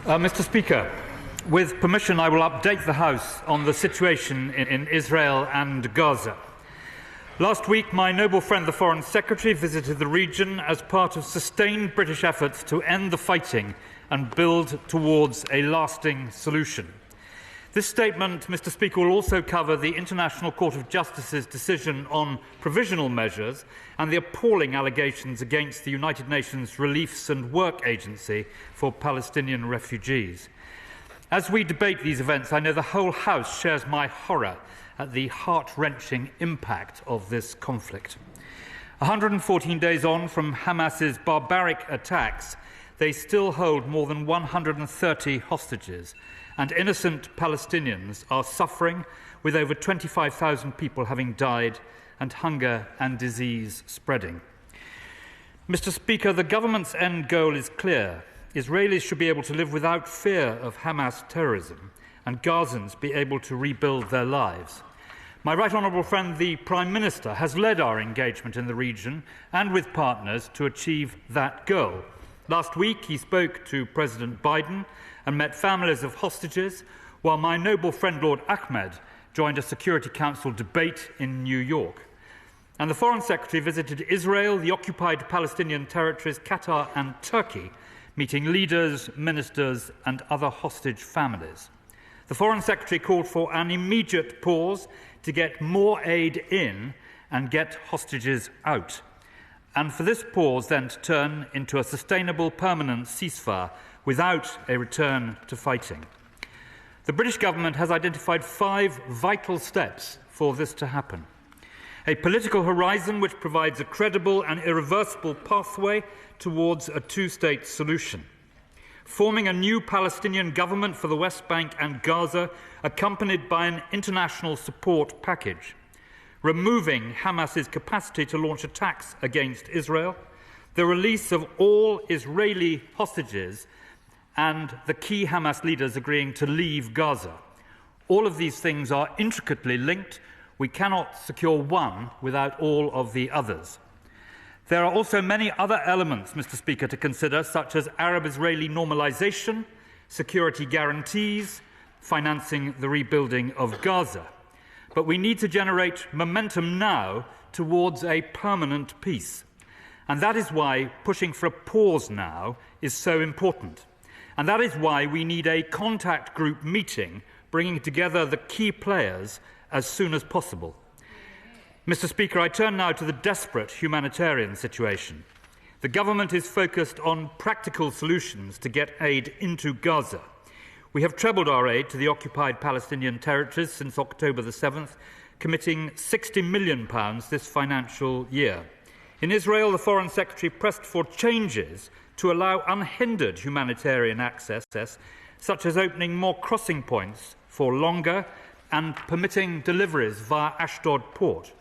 Mr. Speaker, with permission, I will update the House on the situation in Israel and Gaza. Last week, my noble friend, the Foreign Secretary, visited the region as part of sustained British efforts to end the fighting and build towards a lasting solution. This statement, Mr. Speaker, will also cover the International Court of Justice's decision on provisional measures and the appalling allegations against the United Nations Relief and Work Agency for Palestinian refugees. As we debate these events, I know the whole House shares my horror at the heart-wrenching impact of this conflict. 114 days on from Hamas's barbaric attacks, they still hold more than 130 hostages, and innocent Palestinians are suffering, with over 25,000 people having died and hunger and disease spreading. Mr. Speaker, the government's end goal is clear. Israelis should be able to live without fear of Hamas terrorism, and Gazans be able to rebuild their lives. My right honourable friend, the Prime Minister, has led our engagement in the region and with partners to achieve that goal. Last week, he spoke to President Biden and met families of hostages, while my noble friend Lord Ahmed joined a Security Council debate in New York. And the Foreign Secretary visited Israel, the occupied Palestinian territories, Qatar and Turkey, meeting leaders, ministers and other hostage families. The Foreign Secretary called for an immediate pause to get more aid in and get hostages out, and for this pause then to turn into a sustainable permanent ceasefire without a return to fighting. The British government has identified 5 vital steps for this to happen. A political horizon which provides a credible and irreversible pathway towards a two-state solution. Forming a new Palestinian government for the West Bank and Gaza, accompanied by an international support package. Removing Hamas's capacity to launch attacks against Israel. The release of all Israeli hostages and the key Hamas leaders agreeing to leave Gaza. All of these things are intricately linked. We cannot secure one without all of the others. There are also many other elements, Mr. Speaker, to consider, such as Arab-Israeli normalisation, security guarantees, financing the rebuilding of Gaza. But we need to generate momentum now towards a permanent peace. And that is why pushing for a pause now is so important. And that is why we need a contact group meeting bringing together the key players as soon as possible. Mr. Speaker, I turn now to the desperate humanitarian situation. The government is focused on practical solutions to get aid into Gaza. We have trebled our aid to the occupied Palestinian territories since October the 7th, committing £60 million this financial year. In Israel, the Foreign Secretary pressed for changes to allow unhindered humanitarian access, such as opening more crossing points for longer and permitting deliveries via Ashdod port.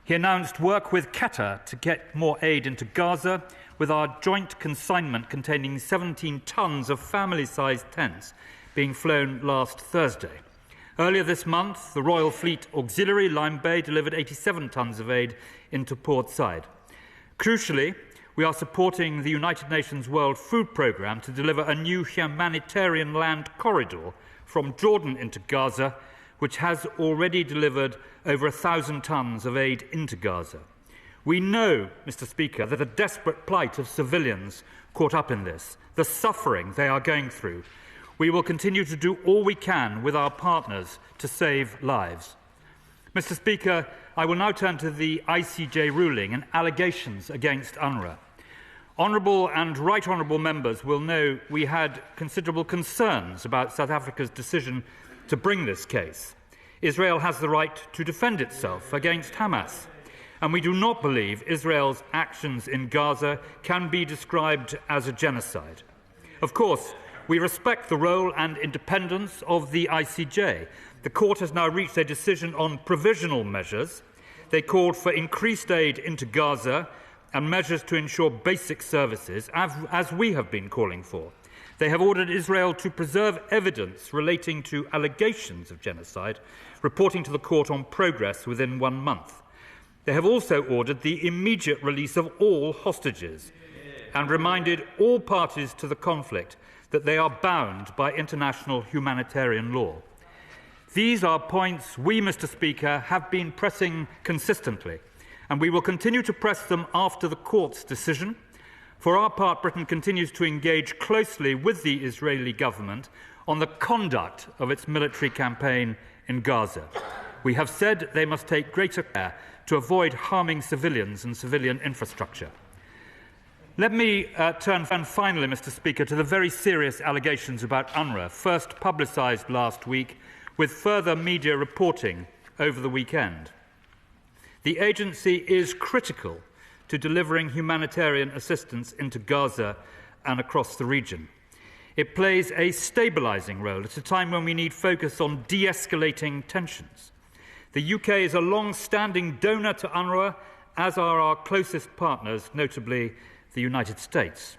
He announced work with Qatar to get more aid into Gaza, with our joint consignment containing 17 tonnes of family-sized tents being flown last Thursday. Earlier this month, the Royal Fleet Auxiliary Lime Bay delivered 87 tonnes of aid into Port Said. Crucially, we are supporting the United Nations World Food Programme to deliver a new humanitarian land corridor from Jordan into Gaza, which has already delivered over 1,000 tonnes of aid into Gaza. We know, Mr. Speaker, that a desperate plight of civilians caught up in this, the suffering they are going through. We will continue to do all we can with our partners to save lives. Mr. Speaker, I will now turn to the ICJ ruling and allegations against UNRWA. Honourable and right honourable members will know we had considerable concerns about South Africa's decision to bring this case. Israel has the right to defend itself against Hamas, and we do not believe Israel's actions in Gaza can be described as a genocide. Of course, we respect the role and independence of the ICJ. The court has now reached a decision on provisional measures. They called for increased aid into Gaza and measures to ensure basic services, as we have been calling for. They have ordered Israel to preserve evidence relating to allegations of genocide, reporting to the court on progress within 1 month. They have also ordered the immediate release of all hostages and reminded all parties to the conflict that they are bound by international humanitarian law. These are points we, Mr. Speaker, have been pressing consistently, and we will continue to press them after the court's decision. For our part, Britain continues to engage closely with the Israeli government on the conduct of its military campaign in Gaza. We have said they must take greater care to avoid harming civilians and civilian infrastructure. Let me turn finally, Mr. Speaker, to the very serious allegations about UNRWA, first publicised last week, with further media reporting over the weekend. The agency is critical to delivering humanitarian assistance into Gaza and across the region. It plays a stabilising role at a time when we need focus on de-escalating tensions. The UK is a long-standing donor to UNRWA, as are our closest partners, notably the United States.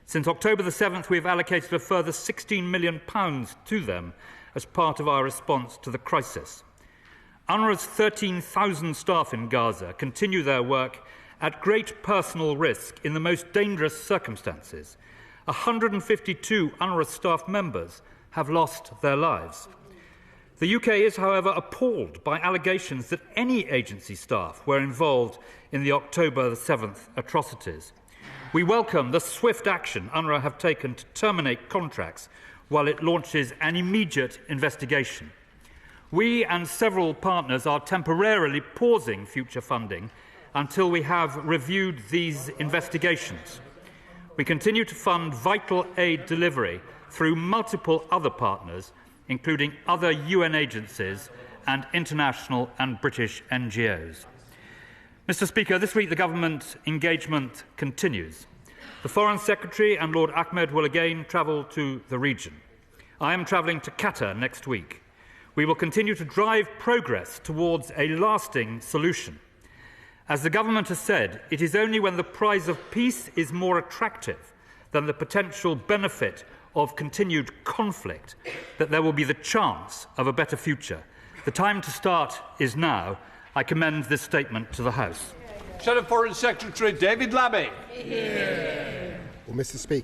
Since October the 7th, we have allocated a further £16 million to them as part of our response to the crisis. UNRWA's 13,000 staff in Gaza continue their work at great personal risk in the most dangerous circumstances. 152 UNRWA staff members have lost their lives. The UK is, however, appalled by allegations that any agency staff were involved in the October the 7th atrocities. We welcome the swift action UNRWA have taken to terminate contracts while it launches an immediate investigation. We and several partners are temporarily pausing future funding until we have reviewed these investigations. We continue to fund vital aid delivery through multiple other partners, including other UN agencies and international and British NGOs. Mr. Speaker, this week the government engagement continues. The Foreign Secretary and Lord Ahmed will again travel to the region. I am travelling to Qatar next week. We will continue to drive progress towards a lasting solution. As the government has said, it is only when the prize of peace is more attractive than the potential benefit of continued conflict that there will be the chance of a better future. The time to start is now. I commend this statement to the House. Senate Foreign Secretary David Lammy. Well, Mr. Speaker,